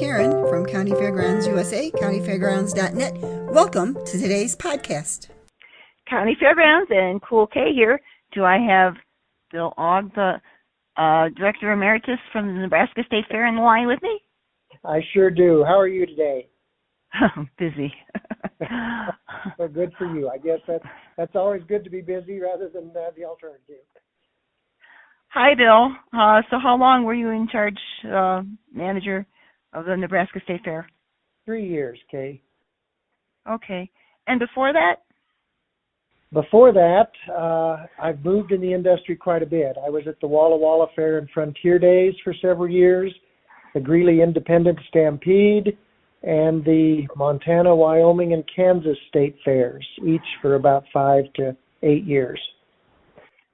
Karen from Countyfairgrounds USA, countyfairgrounds.net. Welcome to today's podcast. Countyfairgrounds and CoolKay here. Do I have bill-ogg, the Director Emeritus from the Nebraska State Fair, in the line with me? I sure do. How are you today? Busy. Well, good for you. I guess that's always good to be busy rather than the alternative. Hi, Bill. So how long were you in charge, manager of the Nebraska State Fair? 3 years, Kay. Okay. And before that? Before that, I've moved in the industry quite a bit. I was at the Walla Walla Fair and Frontier Days for several years, the Greeley Independent Stampede, and the Montana, Wyoming, and Kansas State Fairs, each for about 5 to 8 years.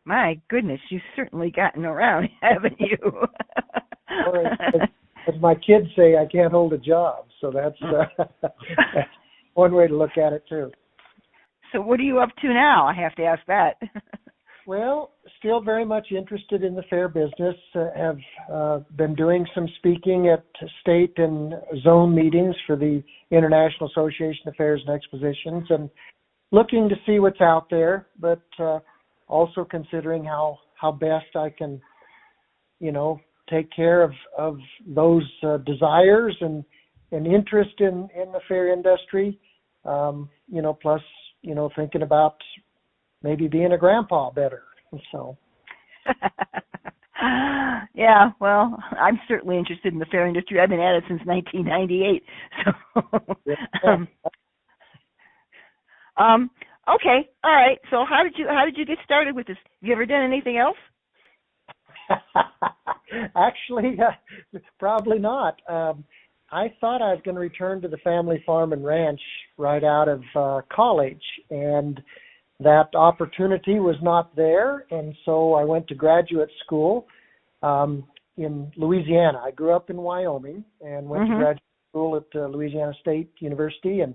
My goodness, you've certainly gotten around, haven't you? As my kids say, I can't hold a job, so that's one way to look at it, too. So what are you up to now? I have to ask that. Well, still very much interested in the fair business. Have been doing some speaking at state and zone meetings for the International Association of Fairs and Expositions, and looking to see what's out there, but also considering how best I can, take care of those desires and interest in the fair industry, plus, thinking about maybe being a grandpa better. So. Yeah, well, I'm certainly interested in the fair industry. I've been at it since 1998. So, okay, all right. So how did you get started with this? Have you ever done anything else? Actually, probably not. I thought I was going to return to the family farm and ranch right out of college, and that opportunity was not there, and so I went to graduate school in Louisiana. I grew up in Wyoming and went to graduate school at Louisiana State University, and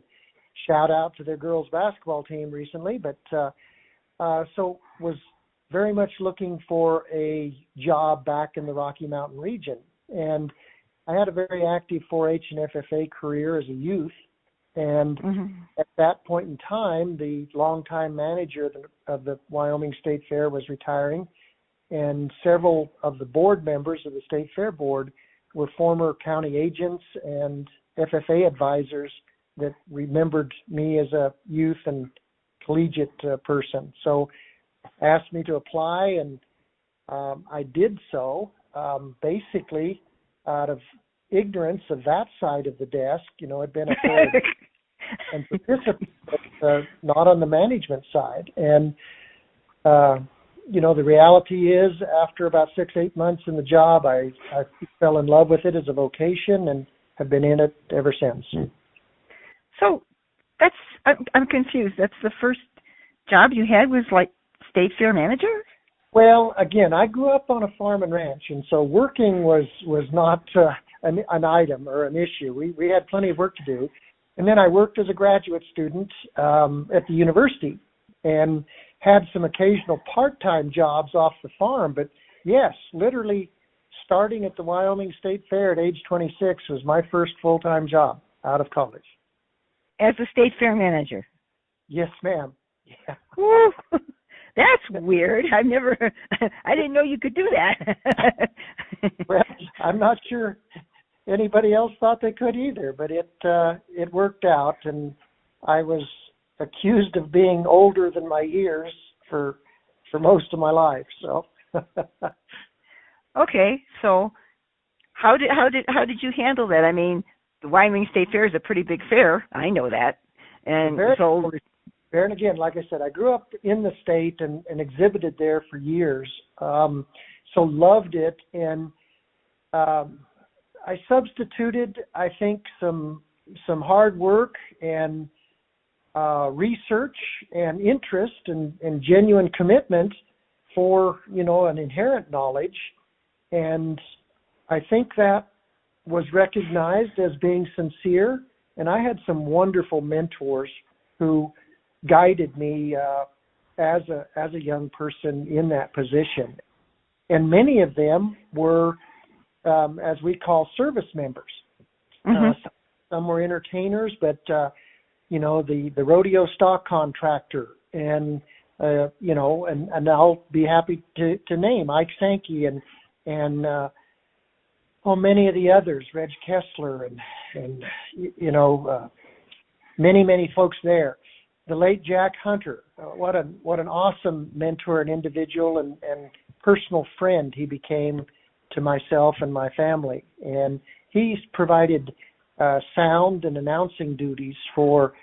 shout out to their girls basketball team recently, but so was very much looking for a job back in the Rocky Mountain region. And I had a very active 4-H and FFA career as a youth. And at that point in time, the longtime manager of the Wyoming State Fair was retiring, and several of the board members of the State Fair Board were former county agents and FFA advisors that remembered me as a youth and collegiate person. So asked me to apply, and I did so, basically out of ignorance of that side of the desk. I'd been a fair and participant, but not on the management side. And, the reality is, after about 6-8 months in the job, I fell in love with it as a vocation and have been in it ever since. So I'm confused. That's the first job you had was like State Fair manager? Well, again, I grew up on a farm and ranch, and so working was not an item or an issue. We had plenty of work to do. And then I worked as a graduate student at the university and had some occasional part-time jobs off the farm. But yes, literally starting at the Wyoming State Fair at age 26 was my first full-time job out of college. As a State Fair manager? Yes, ma'am. Yeah. Woo. That's weird. I didn't know you could do that. Well, I'm not sure anybody else thought they could either, but it worked out, and I was accused of being older than my years for most of my life. So. Okay, so how did you handle that? I mean, the Wyoming State Fair is a pretty big fair. I know that, and so. And again, like I said, I grew up in the state and exhibited there for years, so loved it. And I substituted, I think, some hard work and research and interest and genuine commitment for, an inherent knowledge. And I think that was recognized as being sincere. And I had some wonderful mentors who guided me as a young person in that position. And many of them were, as we call, service members. Some were entertainers, but the rodeo stock contractor, and and I'll be happy to name Ike Sankey and many of the others, Reg Kessler, and many folks there. The late Jack Hunter, what an awesome mentor and individual and personal friend he became to myself and my family. And he's provided sound and announcing duties for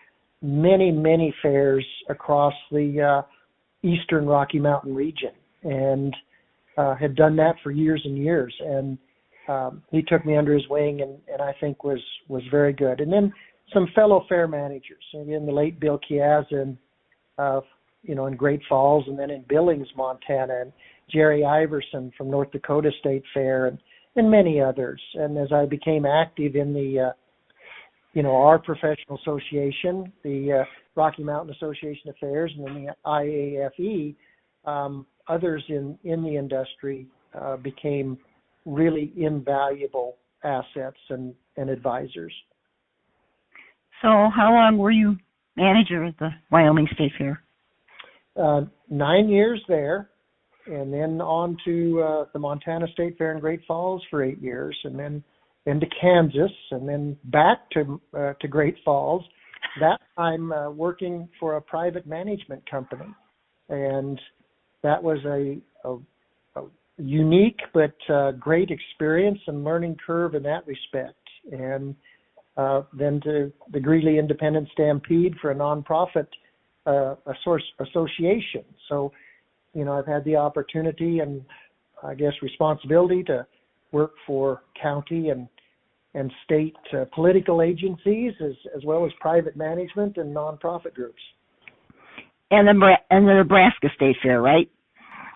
many fairs across the eastern Rocky Mountain region, and had done that for years and years. And he took me under his wing, and I think was very good. And then some fellow fair managers, again, the late Bill Chiazza in Great Falls, and then in Billings, Montana, and Jerry Iverson from North Dakota State Fair, and many others. And as I became active in the our professional association, the Rocky Mountain Association of Fairs, and then the IAFE, others in the industry became really invaluable assets and advisors. So how long were you manager at the Wyoming State Fair? 9 years there, and then on to the Montana State Fair in Great Falls for 8 years, and then to Kansas, and then back to Great Falls. That time working for a private management company, and that was a unique but great experience and learning curve in that respect. And then to the Greeley Independent Stampede for a nonprofit association. So, I've had the opportunity and I guess responsibility to work for county and state political agencies as well as private management and nonprofit groups. And the Nebraska State Fair, right?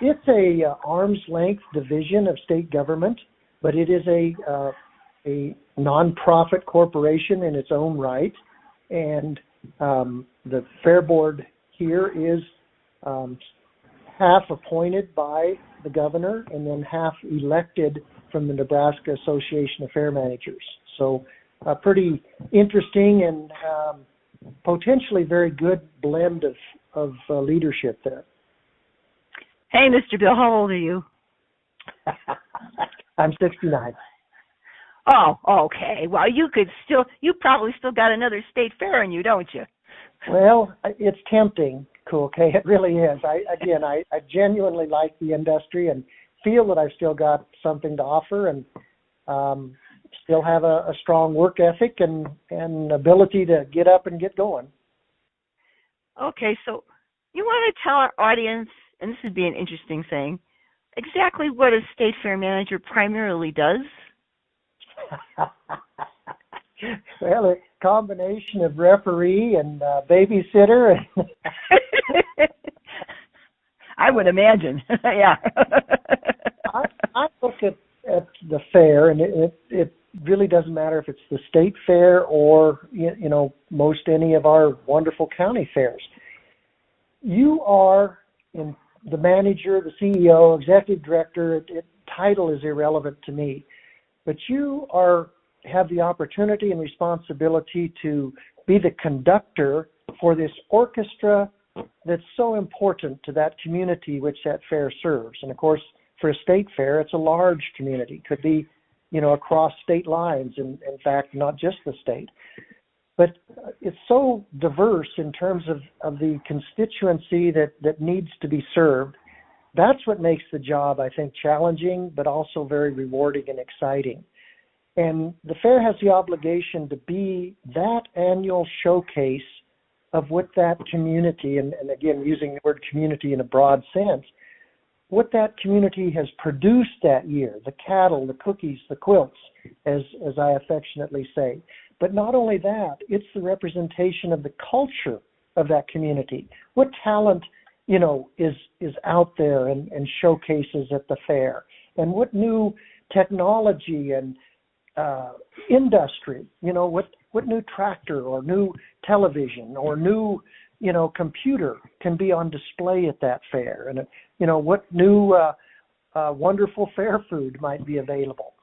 It's a arm's length division of state government, but it is a nonprofit corporation in its own right, and the fair board here is half appointed by the governor and then half elected from the Nebraska Association of Fair Managers. So a pretty interesting and potentially very good blend of leadership there. Hey, Mr. Bill, how old are you? I'm 69. Oh, okay. Well, you probably still got another state fair in you, don't you? Well, it's tempting, CoolKay. It really is. I genuinely like the industry and feel that I've still got something to offer, and still have a strong work ethic and ability to get up and get going. Okay, so you want to tell our audience, and this would be an interesting thing, exactly what a state fair manager primarily does? Well, a combination of referee and babysitter. I would imagine, yeah. I look at the fair, and it really doesn't matter if it's the state fair or most any of our wonderful county fairs. You are in the manager, the CEO, executive director. Title is irrelevant to me, but you have the opportunity and responsibility to be the conductor for this orchestra that's so important to that community which that fair serves. And of course, for a state fair, it's a large community. Could be, across state lines, and in fact, not just the state. But it's so diverse in terms of the constituency that needs to be served. That's what makes the job, I think, challenging, but also very rewarding and exciting. And the fair has the obligation to be that annual showcase of what that community, and again, using the word community in a broad sense, what that community has produced that year, the cattle, the cookies, the quilts, as I affectionately say. But not only that, it's the representation of the culture of that community. What talent, is out there and showcases at the fair, and what new technology and industry, what new tractor or new television or new, computer can be on display at that fair, and what new wonderful fair food might be available.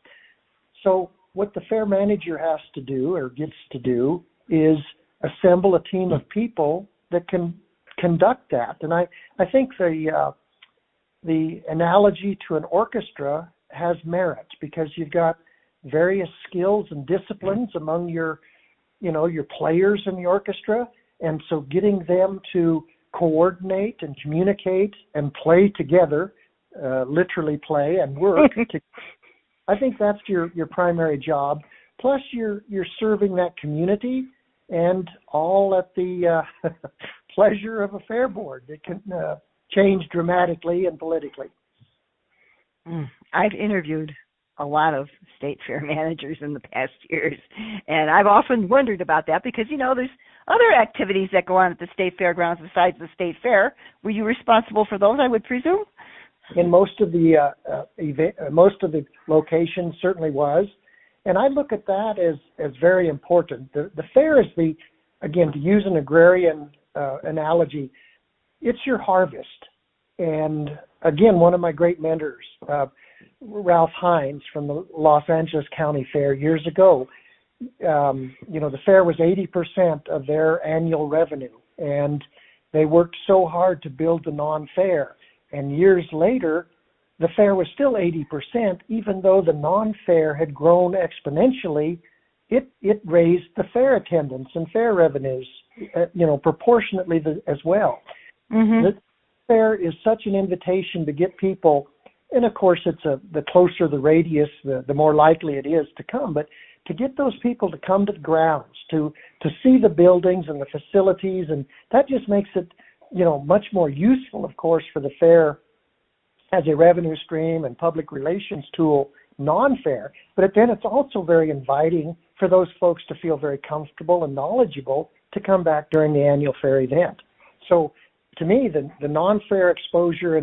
So what the fair manager has to do or gets to do is assemble a team of people that can conduct that. And I think the analogy to an orchestra has merit, because you've got various skills and disciplines among your players in the orchestra. And so getting them to coordinate and communicate and play together, literally play and work, I think that's your primary job. Plus you're serving that community, and all at the pleasure of a fair board. It can change dramatically and politically. I've interviewed a lot of state fair managers in the past years, and I've often wondered about that because, there's other activities that go on at the state fairgrounds besides the state fair. Were you responsible for those, I would presume? In most of the locations, certainly was. And I look at that as very important. The fair is again, to use an agrarian analogy, it's your harvest. And again, one of my great mentors, Ralph Hines from the Los Angeles County Fair years ago, the fair was 80% of their annual revenue. And they worked so hard to build the non-fair. And years later, the fair was still 80%, even though the non-fair had grown exponentially. It raised the fair attendance and fair revenues, proportionately as well. Mm-hmm. The fair is such an invitation to get people, and of course, the closer the radius, the more likely it is to come. But to get those people to come to the grounds, to see the buildings and the facilities, and that just makes it, much more useful, of course, for the fair as a revenue stream and public relations tool, non-fair. But then it's also very inviting for those folks to feel very comfortable and knowledgeable to come back during the annual fair event. So to me, the non-fair exposure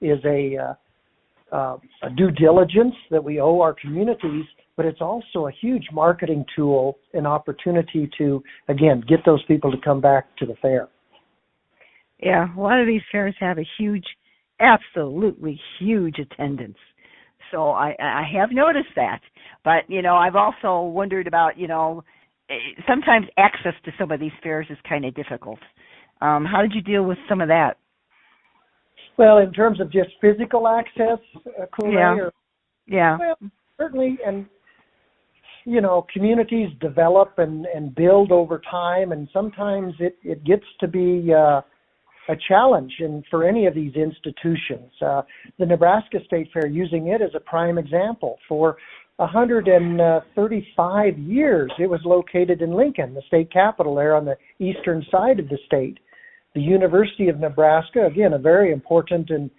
is a due diligence that we owe our communities, but it's also a huge marketing tool, an opportunity to, again, get those people to come back to the fair. Yeah, a lot of these fairs have a absolutely huge attendance. So I have noticed that. But, I've also wondered about, sometimes access to some of these fairs is kind of difficult. How did you deal with some of that? Well, in terms of just physical access, CoolKay? Yeah. Well, certainly, and, communities develop and build over time, and sometimes it gets to be a challenge for any of these institutions. The Nebraska State Fair, using it as a prime example, for 135 years, it was located in Lincoln, the state capital there on the eastern side of the state. The University of Nebraska, again, a very important and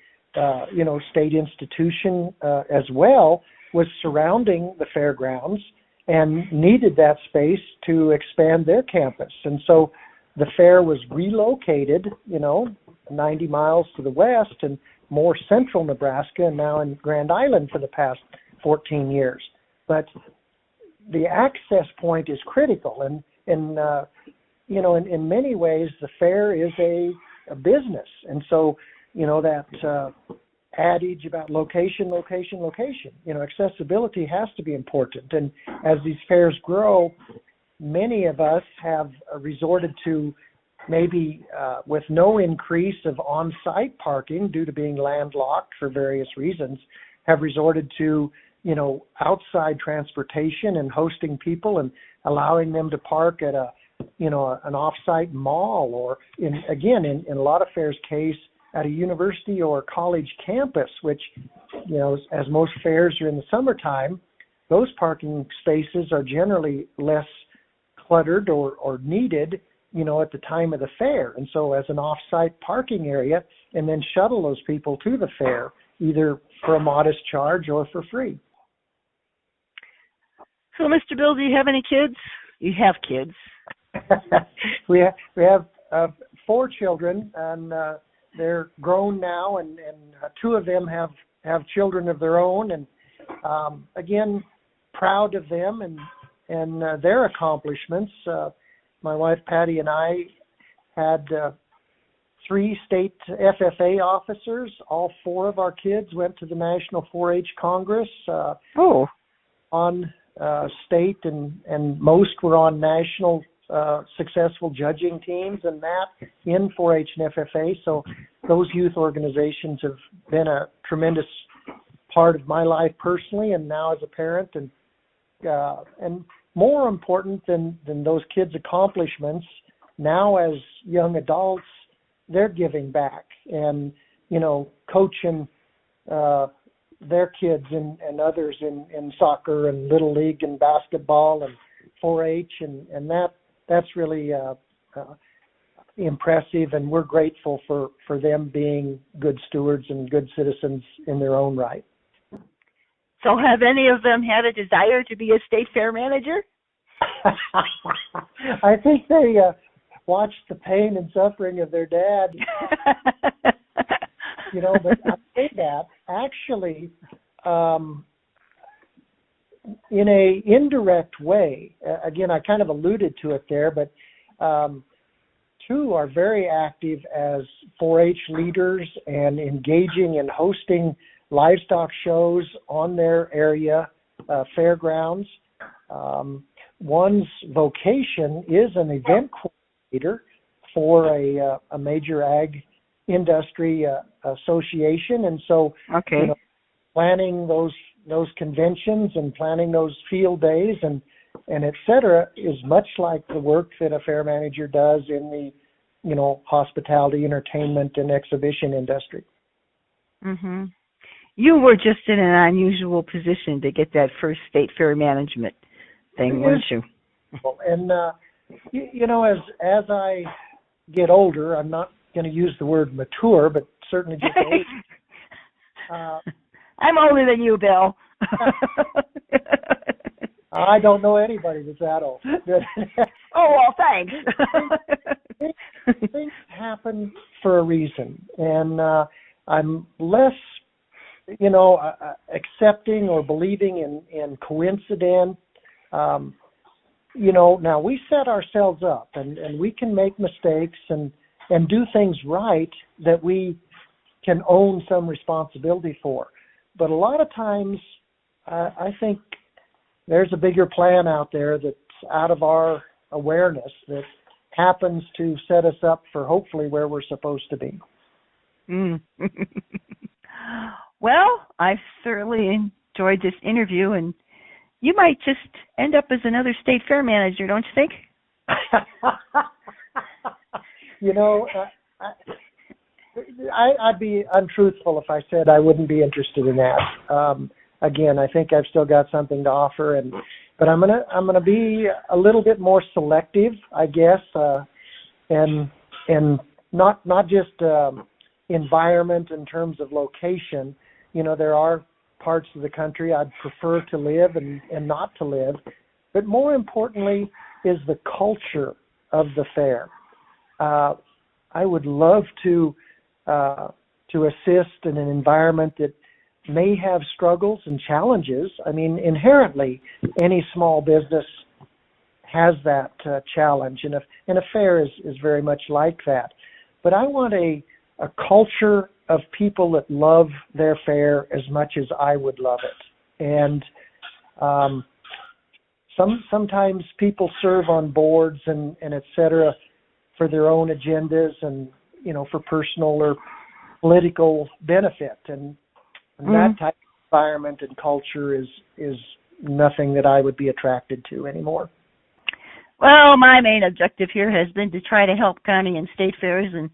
state institution as well, was surrounding the fairgrounds and needed that space to expand their campus. And so the fair was relocated, 90 miles to the west and more central Nebraska, and now in Grand Island for the past 14 years. But the access point is critical, and in many ways, the fair is a business. And so, that adage about location, accessibility has to be important. And as these fairs grow, many of us have resorted to, maybe with no increase of on-site parking due to being landlocked for various reasons, have resorted to, outside transportation and hosting people and allowing them to park at an off-site mall, or in a lot of fairs' case, at a university or college campus, which, as most fairs are in the summertime, those parking spaces are generally less cluttered or needed, at the time of the fair. And so as an off-site parking area, and then shuttle those people to the fair, either for a modest charge or for free. So, Mr. Bill, do you have any kids? You have kids. we have 4 children, and they're grown now, and 2 of them have children of their own, and again, proud of them and their accomplishments. My wife Patty and I had 3 state FFA officers. All 4 of our kids went to the National 4-H Congress on state, and most were on national successful judging teams and that in 4-H and FFA. So those youth organizations have been a tremendous part of my life personally, and now as a parent, and more important than those kids' accomplishments, now as young adults, they're giving back and, coaching their kids and others in soccer and Little League and basketball and 4-H, and that's really impressive, and we're grateful for them being good stewards and good citizens in their own right. So have any of them had a desire to be a state fair manager? I think they watched the pain and suffering of their dad. But I say that actually in a indirect way. Again, I kind of alluded to it there, but two are very active as 4-H leaders and engaging in hosting livestock shows on their area fairgrounds. One's vocation is an event coordinator for a major ag industry association, and so planning those conventions and planning those field days and et cetera is much like the work that a fair manager does in the hospitality, entertainment, and exhibition industry. Mm-hmm. You were just in an unusual position to get that first state fair management thing, weren't you? And as I get older, I'm not going to use the word mature, but certainly just older. I'm older than you, Bill. I don't know anybody that's that old. Oh, well, thanks. Things happen for a reason, and I'm less, accepting or believing in coincidence. Now we set ourselves up, and we can make mistakes and do things right that we can own some responsibility for. But a lot of times, I think there's a bigger plan out there that's out of our awareness that happens to set us up for hopefully where we're supposed to be. Mm. Well, I've thoroughly enjoyed this interview, and you might just end up as another state fair manager, don't you think? I'd be untruthful if I said I wouldn't be interested in that. Again, I think I've still got something to offer, but I'm gonna be a little bit more selective, I guess, and not just environment in terms of location. There are parts of the country I'd prefer to live and not to live, but more importantly is the culture of the fair. I would love to assist in an environment that may have struggles and challenges. I mean, inherently, any small business has that challenge, and a fair is very much like that. But I want a culture of people that love their fair as much as I would love it. And sometimes people serve on boards and et cetera for their own agendas and, for personal or political benefit. And that type of environment and culture is nothing that I would be attracted to anymore. Well, my main objective here has been to try to help county and state fairs and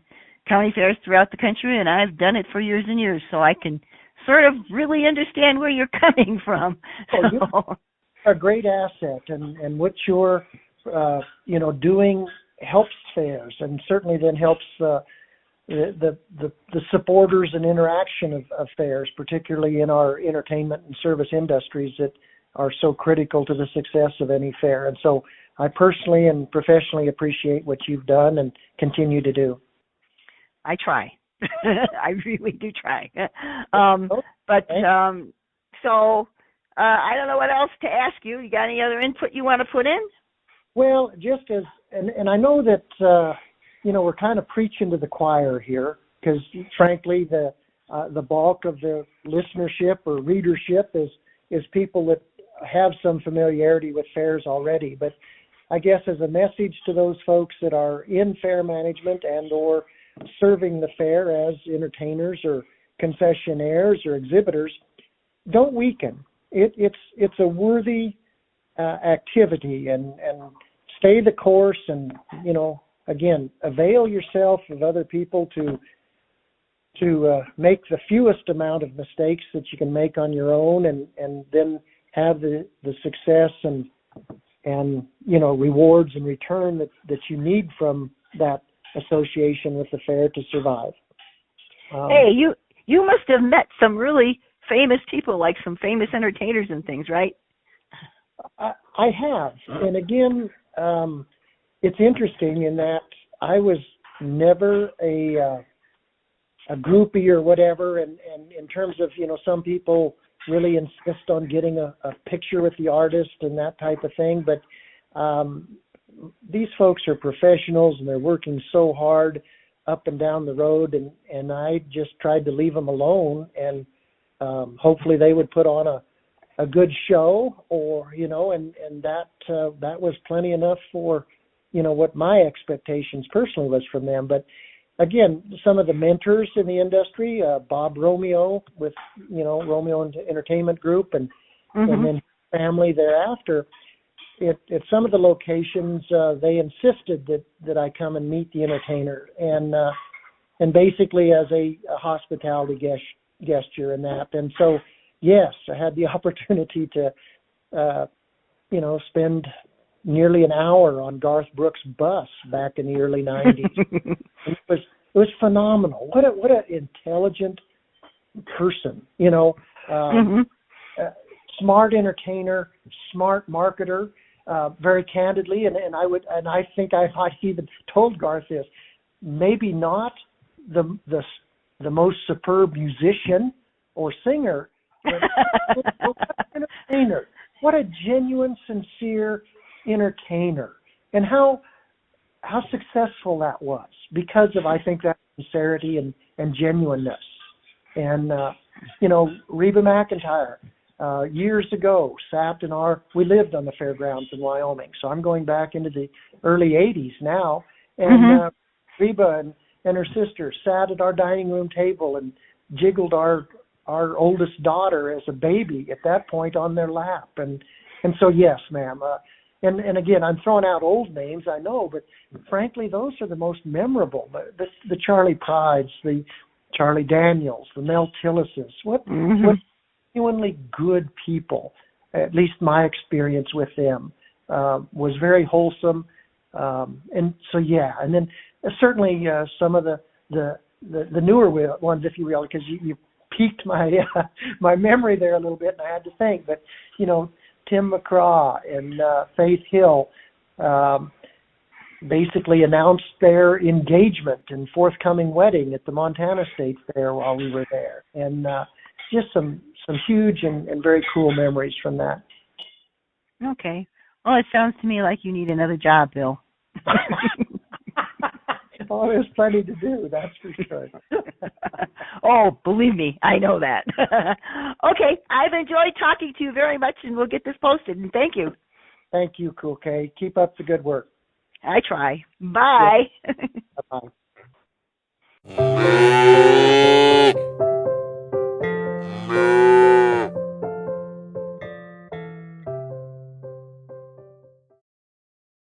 county fairs throughout the country, and I've done it for years and years, so I can sort of really understand where you're coming from. You're a great asset, and what you're doing helps fairs, and certainly then helps the supporters and interaction of fairs, particularly in our entertainment and service industries that are so critical to the success of any fair. And so I personally and professionally appreciate what you've done and continue to do. I try. I really do try. So I don't know what else to ask you. You got any other input you want to put in? Well, just and I know that, we're kind of preaching to the choir here because, frankly, the bulk of the listenership or readership is people that have some familiarity with fairs already. But I guess as a message to those folks that are in fair management and or serving the fair as entertainers or concessionaires or exhibitors, don't weaken. It's a worthy activity, and stay the course, and again, avail yourself of other people to make the fewest amount of mistakes that you can make on your own, and then have the success and rewards and return that you need from that association with the fair to survive. Hey, you must have met some really famous people, like some famous entertainers and things, right? I have, and again, it's interesting in that I was never a groupie or whatever, and in terms of some people really insist on getting a picture with the artist and that type of thing, but these folks are professionals and they're working so hard up and down the road, and I just tried to leave them alone, and hopefully they would put on a good show, or and that was plenty enough for what my expectations personally was from them. But again, some of the mentors in the industry, Bob Romeo with Romeo Entertainment Group, and then family thereafter. At some of the locations, they insisted that I come and meet the entertainer, and basically as a hospitality gesture and that. And so, yes, I had the opportunity to, spend nearly an hour on Garth Brooks' bus back in the early '90s. It was phenomenal. What an intelligent person, smart entertainer, smart marketer. Very candidly, and I think I might even told Garth this, maybe not the most superb musician or singer, but what an entertainer. What a genuine, sincere entertainer, and how successful that was because of, I think, that sincerity and genuineness. And Reba McEntire, years ago, we lived on the fairgrounds in Wyoming, so I'm going back into the early 80s now, and Reba and her sister sat at our dining room table and jiggled our oldest daughter as a baby at that point on their lap, and so yes, ma'am, and again, I'm throwing out old names, I know, but frankly, those are the most memorable, the Charlie Prides, the Charlie Daniels, the Mel Tillises, what genuinely good people. At least my experience with them was very wholesome, and so yeah. And then certainly some of the newer ones, if you will, because you piqued my memory there a little bit, and I had to think. But Tim McCraw and Faith Hill basically announced their engagement and forthcoming wedding at the Montana State Fair while we were there, and just some huge and very cool memories from that. Okay. Well, it sounds to me like you need another job, Bill. Oh, there's plenty to do, that's for sure. Oh, believe me, I know that. Okay, I've enjoyed talking to you very much, and we'll get this posted, and thank you. Thank you, CoolKay. Keep up the good work. I try. Bye. Bye-bye.